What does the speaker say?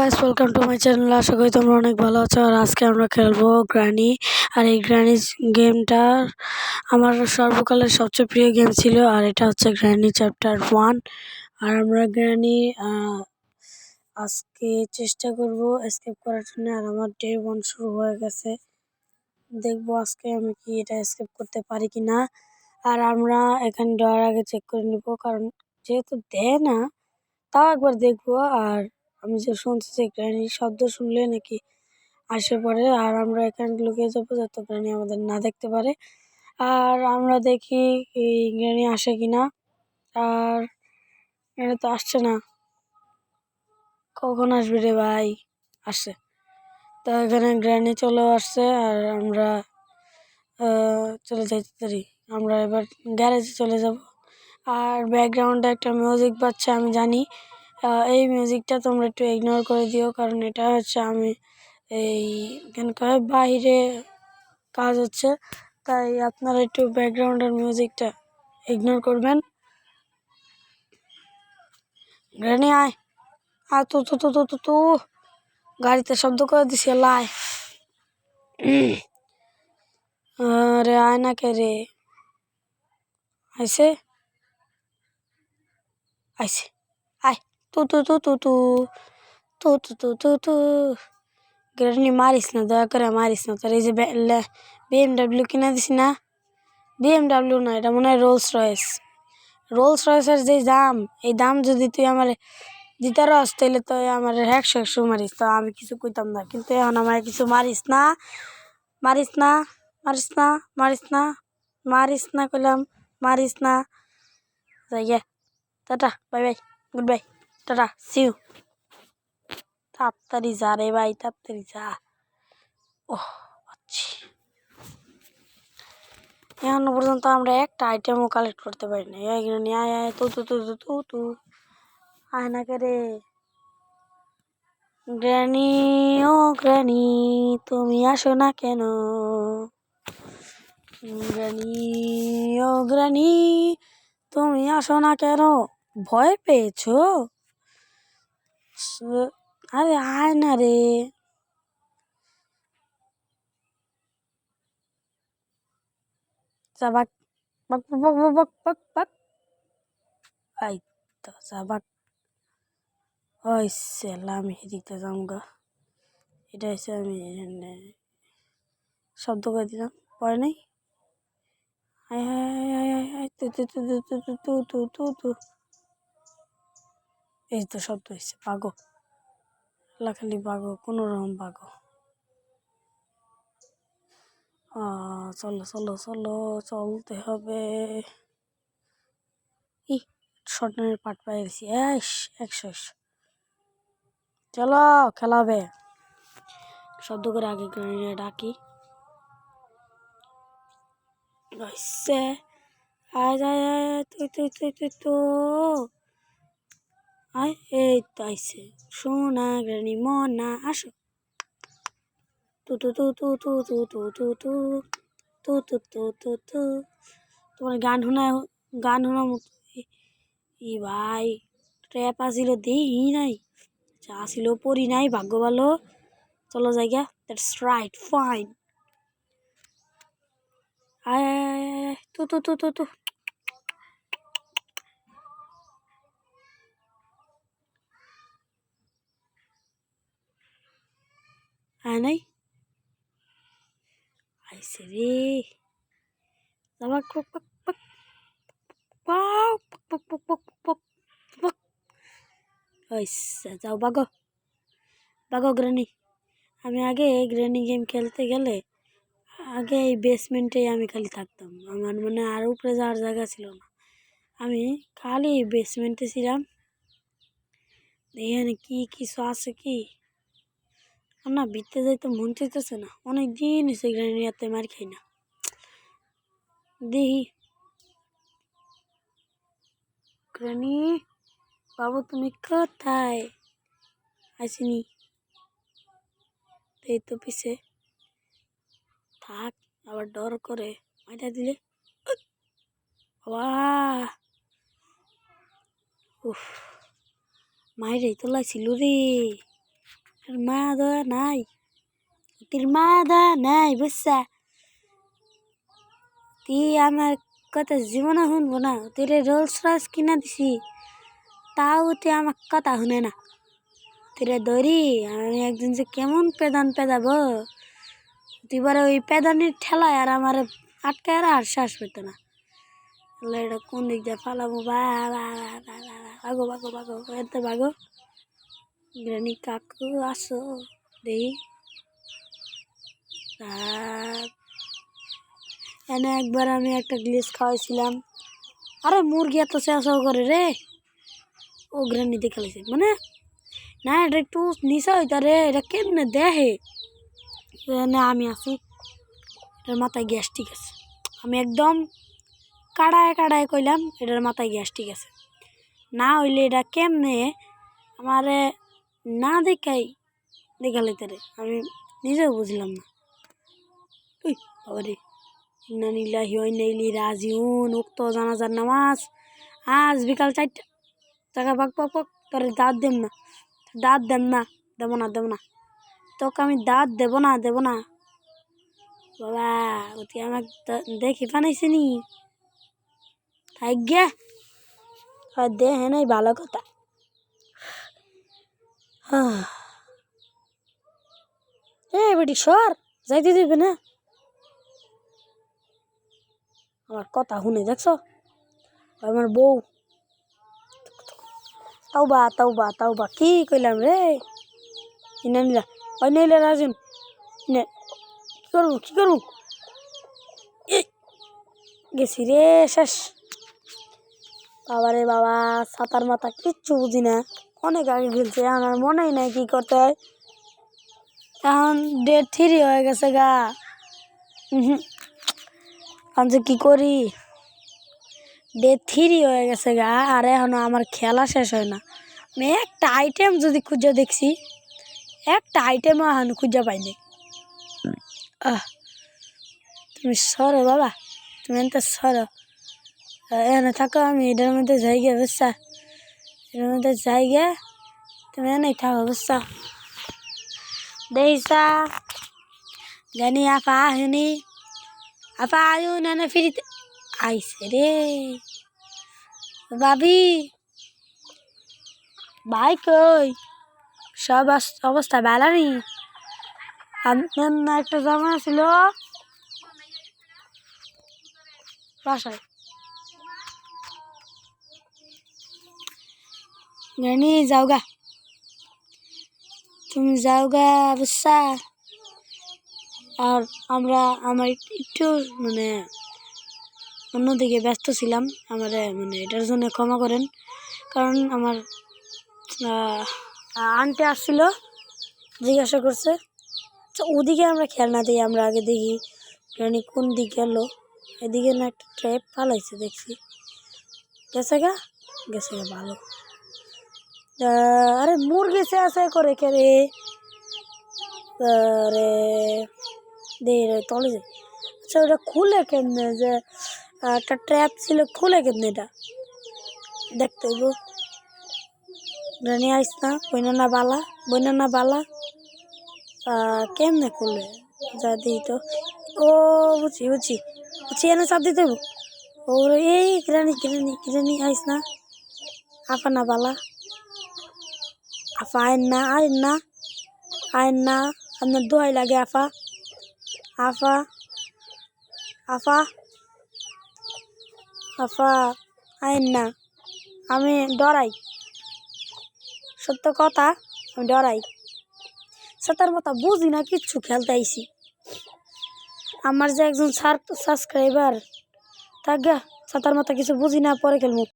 Guys, welcome to my channel. আশা করি তোমরা অনেক ভালো আছো। আর আজকে আমরা খেলবো গ্র্যানি। আর এই গ্র্যানি গেমটা আমার সর্বকালের সবচেয়ে প্রিয় গেম ছিল। আর এটা হচ্ছে গ্র্যানি চ্যাপ্টার 1। আর আমরা গ্র্যানি আজকে চেষ্টা করব এসকেপ করার জন্য। আর আমার ডে 1 শুরু হয়ে গেছে। দেখবো আজকে আমি কি এটা এসকেপ করতে পারি কিনা। আর আমরা এখানে দেওয়ার আগে চেক করে নিব, কারণ যেহেতু দেয় না তাও একবার দেখবো। আর আমি যে শুনছি যে গ্র্যানির শব্দ শুনলে নাকি আসে পড়ে। আর আমরা এখানে লুকিয়ে যাবো যাতে গ্র্যানি আমাদের না দেখতে পারে। আর আমরা দেখি এই গ্র্যানি আসে কিনা। আর গ্র্যানি তো আসছে না, কখন আসবে রে ভাই? আসছে তো, এখানে গ্র্যানি চলেও আসছে। আর আমরা চলে যাইতে পারি। আমরা এবার গ্যারেজে চলে যাব। আর ব্যাকগ্রাউন্ডে একটা মিউজিক বাজছে, আমি জানি। এই মিউজিকটা তোমরা একটু ইগনোর করে দিও, কারণ এটা হচ্ছে আমি এখানকার বাইরে কাজ হচ্ছে, তাই আপনারা একটু ব্যাকগ্রাউন্ডের মিউজিকটা ইগনোর করবেন। গ্র্যানি আয়, আর তু গাড়িতে শব্দ করে দিছি লাই। আরে আয় না কে রে? আইসে আইসে আয়, তু তু তু তু তু তু তু তু তু তু গ্র্যানি মারিস না, দয়া করে মারিস না। তোর এই যে BMW কিনে দিস না, BMW না, এটা মনে হয় রোলস রয়েস। রোলস রয়েসের যে দাম, এই দাম যদি তুই আমার দিতে রস, তাহলে তো আমার 100 মারিস, তো আমি কিছু কইতাম না। কিন্তু এখন আমার কিছু মারিস না, মারিস না, মারিস না, মারিস না, মারিস না কইলাম, মারিস না। যাই গে, tata, bye bye, good bye, tata, see you. তাড়াতাড়ি যা রে ভাই, তাড়াতাড়ি যা। ওহ আচ্ছা, এখনো পর্যন্ত আমরা একটা আইটেমও কালেক্ট করতে পারি না। এগুলো নিয়ে আয় আয়, তু তু তু তু তু তু আয় না কে রে? গ্র্যানি, ও গ্র্যানি, তুমি আসো না কেন? গ্র্যানি, ও গ্র্যানি, তুমি আসো না কেন? ভয় পেয়েছো? আরে আয় না রে। যা বাক বাক বাক বাক বাক বাক বাক। এই তো যা বাক। ওই সেলা, আমি এদিকটা যামগা। এটা হচ্ছে আমি শব্দ করে দিলাম, পরে নাই। আয় আয় আয় আয় আয়, তু তু তু তু তু তু তু তু তু। এই তো শব্দ হয়েছে, পাগো খালি পাগো, কোনো রকম পাগো। চলো চলো চলো, চলতে হবে। শর্টনের পাট পাই গেছি। 100। চলো খেলা হবে। শব্দ করে আগে গ্রেনেড ডাকি। আয় আয় আয়, তুই তুই তুই তুই তো আয়। এই তো আইসে, সোনা গ্রানি মনা, আসো। তু তু তু তু তু তু তু তু তু তু তু তু তু তু। তোমার গান শোনা মতো। ই ভাই, ট্র্যাপ আসিল দেই নাই, যা আসিল পড়ি নাই, ভাগ্য ভালো। চলো জায়গা, দ্যাটস রাইট, ফাইন। আয় আয় আয় আয়, তু তু তু তু তু। আয় নাই, আইসে রে। যাবা পক পক পক পক পক পক পক পক। যাও বাগো, বাগো গ্রানি। আমি আগে গ্রানি গেম খেলতে গেলে আগে এই বেসমেন্টেই আমি খালি থাকতাম। আমার মানে আর উপরে যাওয়ার জায়গা ছিল না, আমি খালি বেসমেন্টে ছিলাম। এখানে কি কিছু আছে কি না, ভিতরে যাইতে মন চাইতেছে না। অনেক দিন হয়েছে গ্রানি রাতে মার খাই না। দেখি গ্রানি বাবু, তুমি কোথায়? আসিনি, এই তো পিছে থাক, আবার ডর করে মাইটা দিলে। বাহ, উফ, মায়ের এই তোলা ছিল রে। মা দয়া নাই, তোর মা দয়া নাই বুঝছা। তুই আমার কথা জীবনে শুনবো না, তোর রোলস রয়েস কিনা দিছি তাও তুই আমার কথা শুনে না। তোরে ধরি আমি একদিন যে কেমন পেদান পেদাবো, তুই বলে ওই পেদানির ঠেলায় আর আমার আটকায় আর শ্বাস পেতো না। এটা কোন দিক দিয়ে ফালাবো, বাগো বাগো বাগো এতে বাগো। গ্রানি কাকু আসো দেখি। এনে একবার আমি একটা গ্লিচ খাওয়াইছিলাম, আরে মুরগি এত চেঁচাও করে রে। ও গ্রানি দেখে লাগছে মানে না, এটা একটু নিচা হইতা রে, এটা কেমনে দেখে। এনে আমি আছি, এটার মাথায় গ্যাস ঠিক আছে। আমি একদম কাড়ায় কাড়ায় কইলাম এটার মাথায় গ্যাস ঠিক আছে, না হইলে এটা কেমনে আমারে না দেখাই দেখা লাইতে রে, আমি নিজেও বুঝলাম না। ওই বাবারে, ইন্না লিল্লাহি ওয়া ইন্না ইলাইহি রাজিউন। উক্ত জানাজার নামাজ আজ বিকাল 4টা। টাকা পাক পাক পাক, তোর দাঁত দেব না, দাঁত দেব না, দেবো না দেবো না, তোকে আমি দাঁত দেবো না দেবো না। বাবা তুই আমাকে দেখি বানাইছে নি, থাক দে হ্যাঁ নাই ভালো কথা। এ বেটি সর, যাইতে দিবে না। আমার কথা শুনে দেখছো, আমার বউ। তাওবা তাওবা তাওবা, কি কইলাম রে। ইনা নিলা ওই নিলে রাজুন, কি করবো কি করবো, গেছি রে শেষ। বাবারে বাবা, সাঁতার মাথা কিচ্ছু বুঝি না, অনেক আগে খেলছে, আমার মনেই নাই কি করতে হয়। এখন ডে 3 হয়ে গেছে গা। এখন যে কি করি, ডে 3 হয়ে গেছে গা, আর এখনো আমার খেলা শেষ হয় না। আমি একটা আইটেম যদি খুঁজে দেখছি, একটা আইটেমও এখন খুঁজে পাইনি। তুমি সরো বাবা, তুমি এনতে সরো, এনে থাকো, আমি এটার মধ্যে যাই গে বুঝছা, এটার মধ্যে যাই গে, তুমি এনেই থাকো বুঝছা। দেইসা জানি আপা আসেনি, আপা আয়ুন এনে ফিরিতে আইসে রে। ভাবি ভাই কই, সব অবস্থা ভালো নি। আপনার না একটা জামা ছিল বাসায়, জানি যাওগা, তুমি যাওগা বুঝছা। আর আমার একটু মানে অন্যদিকে ব্যস্ত ছিলাম, আমার মানে এটার জন্য ক্ষমা করেন। কারণ আমার আন্টি আসছিল, জিজ্ঞাসা করছে ওদিকে আমরা খেয়াল না দিই, আমরা আগে দেখি রানী কোন দিক গেল। এদিকে না একটা ট্র্যাপ ফালাইছে দেখছি, গেছে গা ভালো। আরে মুরগি আছে করে কে রে, আরে দে রে তলে যায়। আচ্ছা ওটা খুলে কেমনে, যে একটা ট্র্যাপ ছিল খুলে কেমনে, এটা দেখতে হইব। রানী আইস না, বইনা বালা কেমনে খুলে যা দিই তো। ও বুঝি এনে চাপ দিতে হইব। ও এই রানী আইস না, আপা না বালা, আপা আইন না আপনার দোয়াই লাগে আপা আইন না। আমি ডরাই, সত্য কথা, আমি ডরাই। সাঁতার মাথা বুঝি না কিচ্ছু, খেলতে আইসি। আমার যে একজন সাবস্ক্রাইবার থাক গা, সাঁতার মাথা কিছু বুঝি না, পরে খেলবো।